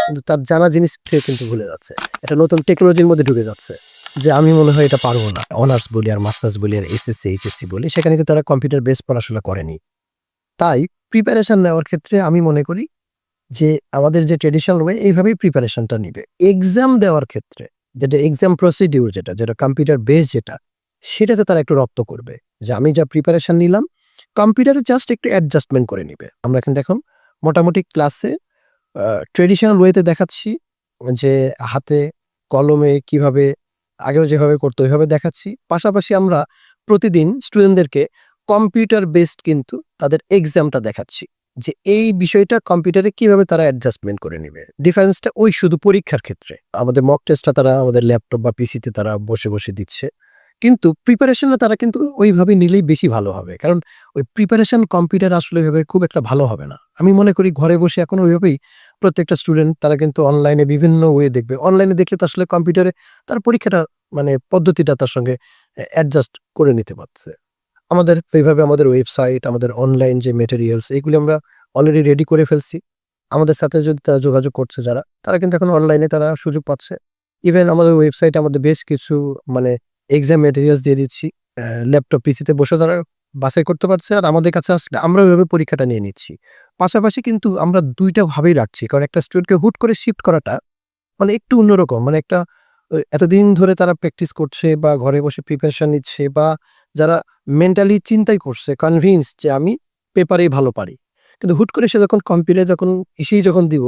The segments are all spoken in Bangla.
কিন্তু তার জানা জিনিস সে কিন্তু ভুলে যাচ্ছে। একটা নতুন টেকনোলজির মধ্যে ঢুকে যাচ্ছে। যে আমি মনে হয় এটা পারবো না। অনার্স বলি আর মাস্টার্স বলি আর এসএসসি, এইচএসসি বলি সেখানে কিন্তু তারা কম্পিউটার বেস পড়াশোনা করেনি। তাই প্রিপারেশন নেওয়ার ক্ষেত্রে আমি মনে করি যে আমাদের যে ট্র্যাডিশনাল ওয়ে এইভাবেই প্রিপারেশনটা নিবে। এক্সাম দেওয়ার ক্ষেত্রে যেটা এক্সাম প্রসিডিউর যেটা কম্পিউটার বেস সেটাতে তারা একটু রপ্ত করবে। যে আমি যা প্রিপারেশন নিলাম কম্পিউটারে জাস্ট একটু অ্যাডজাস্টমেন্ট করে নিবে। আমরা কিন্তু এখন মোটামুটি ক্লাসে ট্র্যাডিশনাল ওয়েতে দেখাচ্ছি যে হাতে কলমে কিভাবে আগেও যেভাবে করতো ওইভাবে দেখাচ্ছি। পাশাপাশি আমরা প্রতিদিন স্টুডেন্টদেরকে কম্পিউটার বেসড কিন্তু তাদের এক্সামটা দেখাচ্ছি। যে এই বিষয়টা কম্পিউটারে কিভাবে তারা অ্যাডজাস্টমেন্ট করে নিবে। ডিফারেন্সটা ওই শুধু পরীক্ষার ক্ষেত্রে। আমাদের মক টেস্টটা তারা আমাদের ল্যাপটপ বা পিসিতে তারা বসে দিচ্ছে। কিন্তু প্রিপারেশনটা তারা কিন্তু ওইভাবে নিলেই বেশি ভালো হবে। কারণ ওই প্রিপারেশন কম্পিউটার আসলে ওইভাবে খুব একটা ভালো হবে না। আমি মনে করি ঘরে বসে এখন ওইভাবেই প্রত্যেকটা স্টুডেন্ট তারা কিন্তু অনলাইনে বিভিন্ন ওয়ে দেখবে। অনলাইনে দেখলে তো আসলে কম্পিউটারে তার পরীক্ষাটা মানে পদ্ধতিটা তার সঙ্গে অ্যাডজাস্ট করে নিতে পারছে। আমাদের এইভাবে আমাদের ওয়েবসাইট, আমাদের অনলাইন যে ম্যাটেরিয়ালস এগুলি আমরা অলরেডি রেডি করে ফেলছি। আমাদের সাথে যদি তারা যোগাযোগ করছে যারা, তারা কিন্তু এখন অনলাইনে তারা সুযোগ পাচ্ছে। ইভেন আমাদের ওয়েবসাইটে আমাদের বেশ কিছু মানে এক্সাম ম্যাটেরিয়ালস দিয়ে দিচ্ছি। ল্যাপটপ, পিসিতে বসে তারা বাছাই করতে পারছে। আর আমাদের কাছে আসলে আমরা ওইভাবে পরীক্ষাটা নিয়ে নিচ্ছি। পাশাপাশি কিন্তু আমরা ২ টা ভাবেই রাখছি। কারণ একটা স্টুডেন্টকে হুট করে শিফট করাটা মানে একটু অন্যরকম। মানে একটা এতদিন ধরে তারা প্র্যাকটিস করছে বা ঘরে বসে প্রিপারেশন নিচ্ছে বা যারা মেন্টালি চিন্তাই করছে কনভিন্স যে আমি পেপারেই ভালো পারি। কিন্তু হুট করে সে যখন কম্পিউটারে যখন এসেই যখন দিব,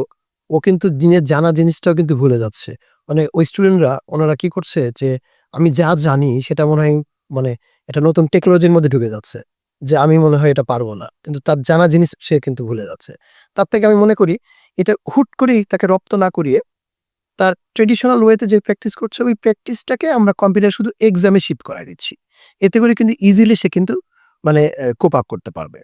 ও কিন্তু দিনের জানা জিনিসটাও কিন্তু ভুলে যাচ্ছে। মানে ওই স্টুডেন্টরা ওনারা কি করছে যে আমি যা জানি সেটা মনে হয় মানে একটা নতুন টেকনোলজির মধ্যে ঢুকে যাচ্ছে। যে আমি মনে হয় এটা পারব না। কিন্তু তার জানা জিনিস সে কিন্তু ভুলে যাচ্ছে। তার থেকে আমি মনে করি এটা হুট করেই তাকে রপ্ত না করিয়ে তার ট্র্যাডিশনাল ওয়েতে যে প্র্যাকটিস করছে ওই প্র্যাকটিসটাকে আমরা কম্পিউটারে শুধু এক্সামে শিফট করায় দিচ্ছি। এতে করে কিন্তু ইজিলি সে কিন্তু মানে কোপ আপ করতে পারবে।